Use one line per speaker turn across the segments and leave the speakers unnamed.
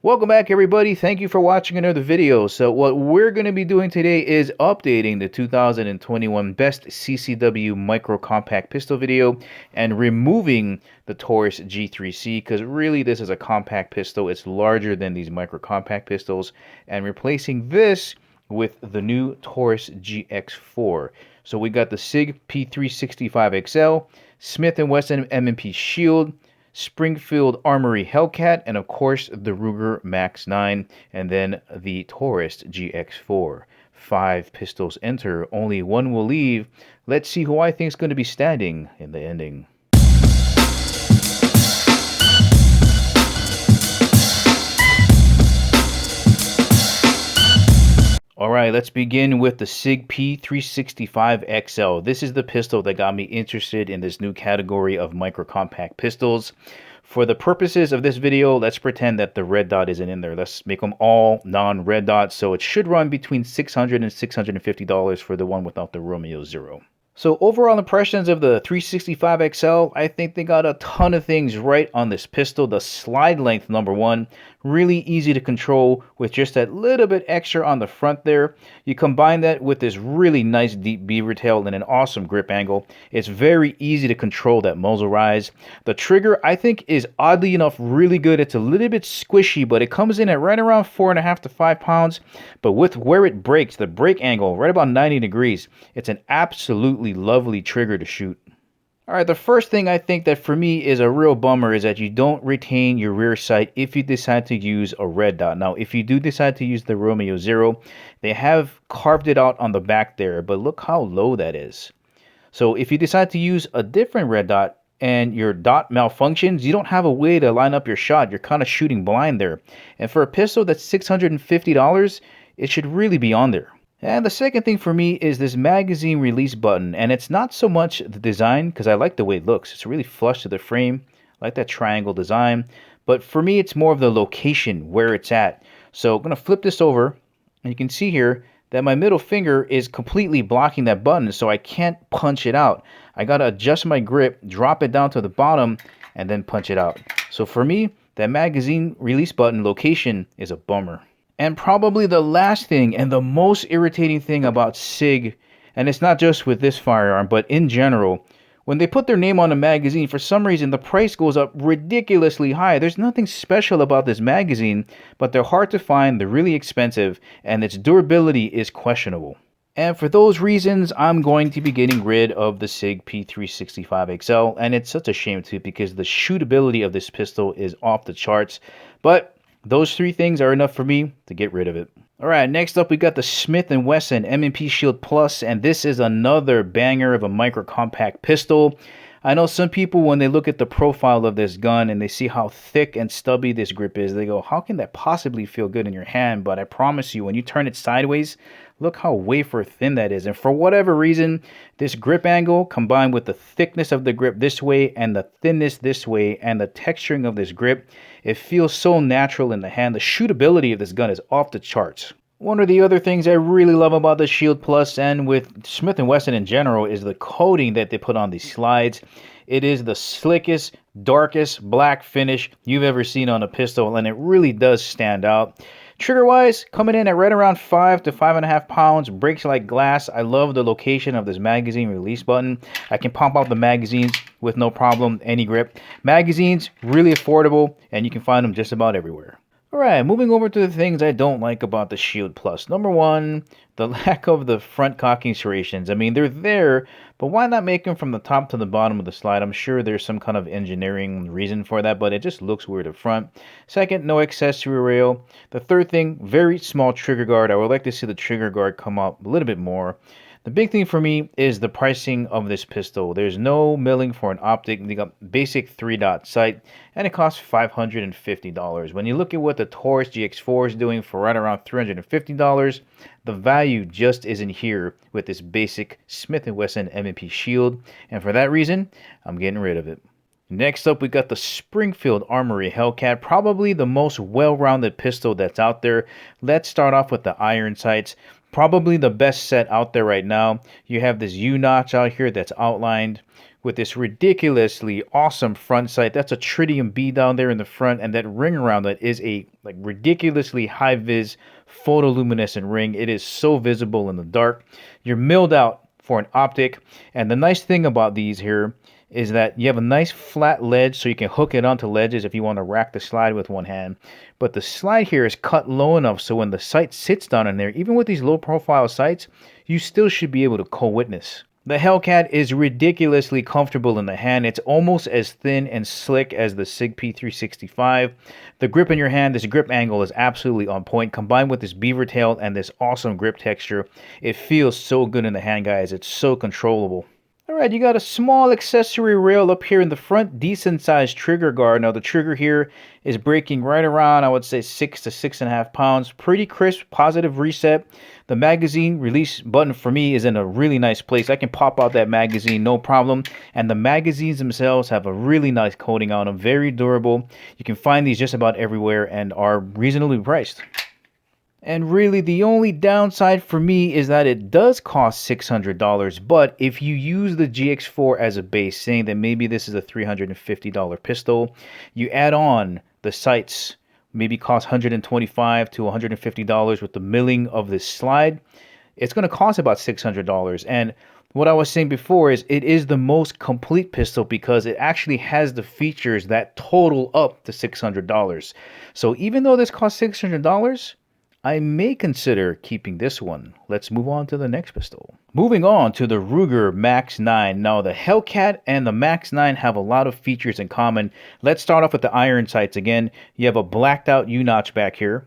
Welcome back, everybody. Thank you for watching another video. So what we're going to be doing today is updating the 2021 Best CCW Micro Compact Pistol video and removing the Taurus G3C, because really this is a compact pistol. It's larger than these micro compact pistols, and replacing this with the new Taurus GX4. So we got the Sig P365XL, Smith & Wesson M&P Shield, Springfield Armory Hellcat, and of course the Ruger Max 9, and then the Taurus GX4. 5 pistols enter, only 1 will leave. Let's see who I think is going to be standing in the ending. Alright, let's begin with the Sig P365XL. This is the pistol that got me interested in this new category of micro compact pistols. For the purposes of this video, let's pretend that the red dot isn't in there. Let's make them all non-red dots, so it should run between $600 and $650 for the one without the Romeo 0. So overall impressions of the 365XL, I think they got a ton of things right on this pistol. The slide length, number one, really easy to control with just that little bit extra on the front there. You combine that with this really nice deep beaver tail and an awesome grip angle. It's very easy to control that muzzle rise. The trigger, I think, is oddly enough really good. It's a little bit squishy, but it comes in at right around 4.5 to 5 pounds. But with where it breaks, the break angle, right about 90 degrees, it's an absolutely lovely trigger to shoot. Alright, the first thing I think that for me is a real bummer is that you don't retain your rear sight if you decide to use a red dot. Now, if you do decide to use the Romeo 0, they have carved it out on the back there, but look how low that is. So if you decide to use a different red dot and your dot malfunctions, you don't have a way to line up your shot. You're kind of shooting blind there. And for a pistol that's $650, it should really be on there. And the second thing for me is this magazine release button, and it's not so much the design, because I like the way it looks. It's really flush to the frame. I like that triangle design. But for me, it's more of the location, where it's at. So I'm going to flip this over, and you can see here that my middle finger is completely blocking that button, so I can't punch it out. I got to adjust my grip, drop it down to the bottom, and then punch it out. So for me, that magazine release button location is a bummer. And probably the last thing and the most irritating thing about Sig, and it's not just with this firearm, but in general, when they put their name on a magazine, for some reason the price goes up ridiculously high. There's nothing special about this magazine, but they're hard to find, they're really expensive, and its durability is questionable. And for those reasons, I'm going to be getting rid of the Sig P365XL, and it's such a shame too, because the shootability of this pistol is off the charts. But those 3 things are enough for me to get rid of it. Alright, next up we got the Smith & Wesson M&P Shield Plus, and this is another banger of a micro compact pistol. I know some people, when they look at the profile of this gun and they see how thick and stubby this grip is, they go, how can that possibly feel good in your hand? But I promise you, when you turn it sideways, look how wafer thin that is. And for whatever reason, this grip angle combined with the thickness of the grip this way and the thinness this way and the texturing of this grip, it feels so natural in the hand. The shootability of this gun is off the charts. One of the other things I really love about the Shield Plus and with Smith & Wesson in general is the coating that they put on these slides. It is the slickest, darkest black finish you've ever seen on a pistol, and it really does stand out. Trigger-wise, coming in at right around 5 to 5.5 pounds, breaks like glass. I love the location of this magazine release button. I can pump out the magazines with no problem, any grip. Magazines, really affordable, and you can find them just about everywhere. Alright, moving over to the things I don't like about the Shield Plus. Number one, the lack of the front cocking serrations. I mean, they're there, but why not make them from the top to the bottom of the slide? I'm sure there's some kind of engineering reason for that, but it just looks weird up front. Second, no accessory rail. The third thing, very small trigger guard. I would like to see the trigger guard come up a little bit more. The big thing for me is the pricing of this pistol. There's no milling for an optic. They got basic 3-dot sight, and it costs $550. When you look at what the Taurus GX4 is doing for right around $350, the value just isn't here with this basic Smith & Wesson M&P Shield, and for that reason, I'm getting rid of it. Next up, we got the Springfield Armory Hellcat, probably the most well-rounded pistol that's out there. Let's start off with the iron sights. Probably the best set out there right now. You have this U-notch out here that's outlined with this ridiculously awesome front sight. That's a tritium B down there in the front, and that ring around it is a like ridiculously high vis photoluminescent ring. It is so visible in the dark. You're milled out for an optic, and the nice thing about these here is that you have a nice flat ledge, so you can hook it onto ledges if you want to rack the slide with one hand. But the slide here is cut low enough so when the sight sits down in there, even with these low profile sights, you still should be able to co-witness. The Hellcat is ridiculously comfortable in the hand. It's almost as thin and slick as the Sig P365. The grip in your hand, this grip angle is absolutely on point. Combined with this beaver tail and this awesome grip texture, it feels so good in the hand, guys. It's so controllable. Alright, you got a small accessory rail up here in the front, decent sized trigger guard. Now the trigger here is breaking right around, I would say 6 to 6.5 pounds. Pretty crisp, positive reset. The magazine release button for me is in a really nice place. I can pop out that magazine, no problem. And the magazines themselves have a really nice coating on them, very durable. You can find these just about everywhere and are reasonably priced. And really, the only downside for me is that it does cost $600, but if you use the GX4 as a base, saying that maybe this is a $350 pistol, you add on the sights, maybe cost $125 to $150 with the milling of this slide, it's going to cost about $600. And what I was saying before is it is the most complete pistol because it actually has the features that total up to $600. So even though this costs $600, I may consider keeping this one. Let's move on to the next pistol. Moving on to the Ruger Max 9. Now the Hellcat and the Max 9 have a lot of features in common. Let's start off with the iron sights again. You have a blacked out U-notch back here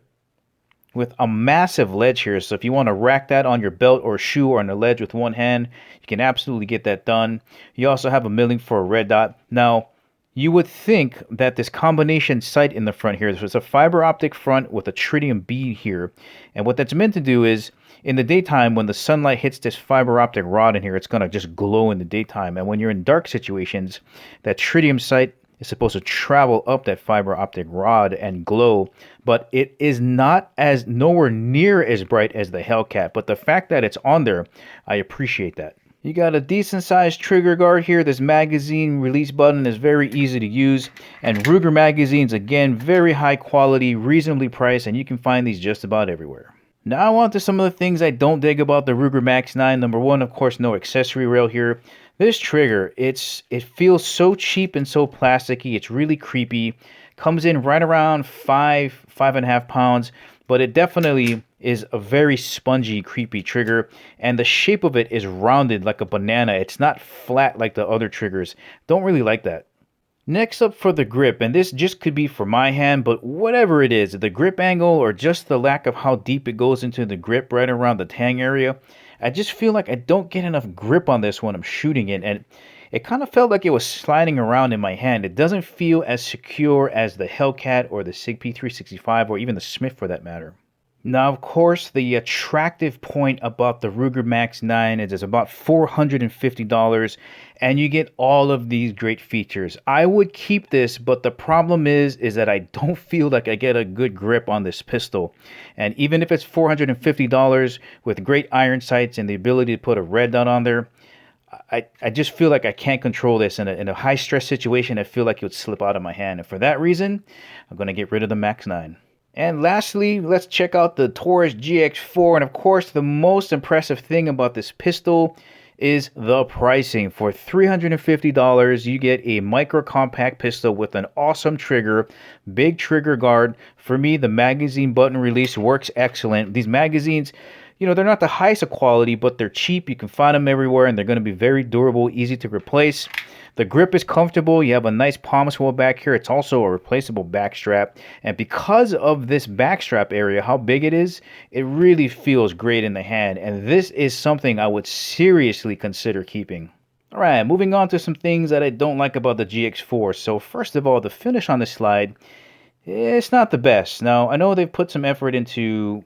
with a massive ledge here. So if you want to rack that on your belt or shoe or on the ledge with one hand, you can absolutely get that done. You also have a milling for a red dot. Now, you would think that this combination sight in the front here, there's a fiber optic front with a tritium B here. And what that's meant to do is, in the daytime, when the sunlight hits this fiber optic rod in here, it's going to just glow in the daytime. And when you're in dark situations, that tritium sight is supposed to travel up that fiber optic rod and glow. But it is not as nowhere near as bright as the Hellcat. But the fact that it's on there, I appreciate that. You got a decent sized trigger guard here. This magazine release button is very easy to use. And Ruger magazines, again, very high quality, reasonably priced, and you can find these just about everywhere. Now on to some of the things I don't dig about the Ruger Max 9. Number one, of course, no accessory rail here. This trigger, it feels so cheap and so plasticky. It's really creepy. Comes in right around 5.5 pounds, but it definitely is a very spongy, creepy trigger, and the shape of it is rounded like a banana. It's not flat like the other triggers. Don't really like that. Next up for the grip, and this just could be for my hand, but whatever it is, the grip angle or just the lack of how deep it goes into the grip right around the tang area, I just feel like I don't get enough grip on this when I'm shooting it, and it kind of felt like it was sliding around in my hand. It doesn't feel as secure as the Hellcat or the Sig P365 or even the Smith for that matter. Now, of course, the attractive point about the Ruger Max 9 is it's about $450, and you get all of these great features. I would keep this, but the problem is that I don't feel like I get a good grip on this pistol. And even if it's $450 with great iron sights and the ability to put a red dot on there, I just feel like I can't control this. In a high-stress situation, I feel like it would slip out of my hand. And for that reason, I'm going to get rid of the Max 9. And lastly, let's check out the Taurus GX4. And of course, the most impressive thing about this pistol is the pricing. For $350, you get a micro compact pistol with an awesome trigger, big trigger guard. For me, the magazine button release works excellent. These magazines, you know, they're not the highest of quality, but they're cheap. You can find them everywhere, and they're going to be very durable, easy to replace. The grip is comfortable. You have a nice palm swell back here. It's also a replaceable back strap. And because of this back strap area, how big it is, it really feels great in the hand. And this is something I would seriously consider keeping. All right, moving on to some things that I don't like about the GX4. So first of all, the finish on the slide, it's not the best. Now, I know they've put some effort into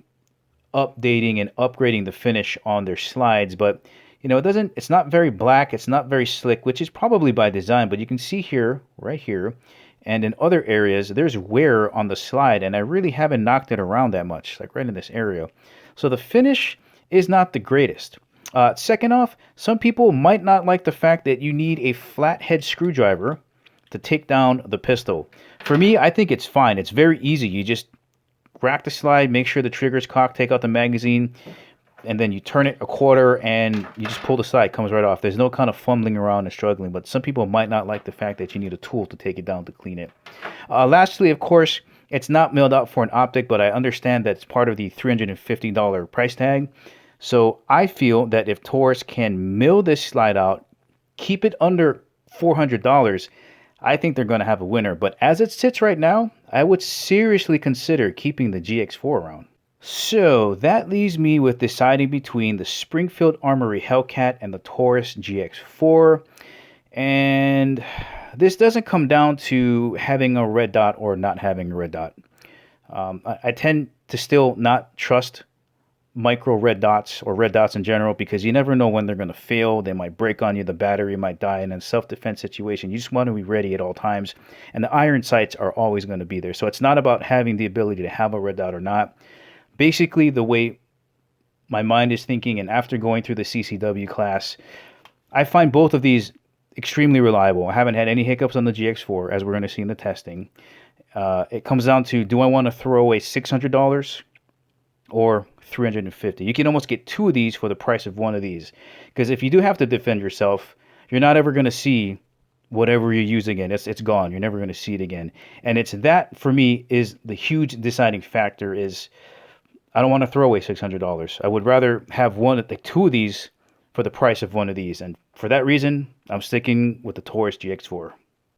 updating and upgrading the finish on their slides, but you know, it's not very black, it's not very slick, which is probably by design, but you can see here, right here, and in other areas, there's wear on the slide, and I really haven't knocked it around that much, like right in this area. So the finish is not the greatest. Second off, some people might not like the fact that you need a flathead screwdriver to take down the pistol. For me, I think it's fine. It's very easy. You just rack the slide, make sure the trigger's cocked, take out the magazine, and then you turn it a quarter and you just pull the slide. It comes right off. There's no kind of fumbling around and struggling, but some people might not like the fact that you need a tool to take it down to clean it. Lastly, of course, it's not mailed out for an optic, but I understand that it's part of the $350 price tag. So I feel that if Taurus can mill this slide out, keep it under $400, I think they're going to have a winner. But as it sits right now, I would seriously consider keeping the GX4 around. So that leaves me with deciding between the Springfield Armory Hellcat and the Taurus GX4. And this doesn't come down to having a red dot or not having a red dot. I tend to still not trust micro red dots or red dots in general, because you never know when they're going to fail. They might break on you, the battery might die, and in a self-defense situation you just want to be ready at all times, and the iron sights are always going to be there. So it's not about having the ability to have a red dot or not. Basically, the way my mind is thinking, and after going through the CCW class, I find both of these extremely reliable. I haven't had any hiccups on the GX4, as we're going to see in the testing. It comes down to, do I want to throw away $600 or $350? You can almost get two of these for the price of one of these, because if you do have to defend yourself, you're not ever going to see whatever you're using again. It's gone. You're never going to see it again. And it's that, for me, is the huge deciding factor. Is I don't want to throw away $600. I would rather have two of these for the price of one of these, and for that reason, I'm sticking with the Taurus GX4.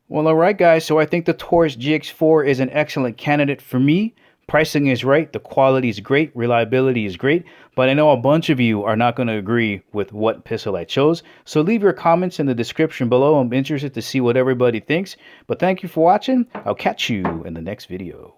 Well, alright guys, so I think the Taurus GX4 is an excellent candidate for me. Pricing is right, the quality is great, reliability is great, but I know a bunch of you are not going to agree with what pistol I chose. So leave your comments in the description below. I'm interested to see what everybody thinks. But thank you for watching. I'll catch you in the next video.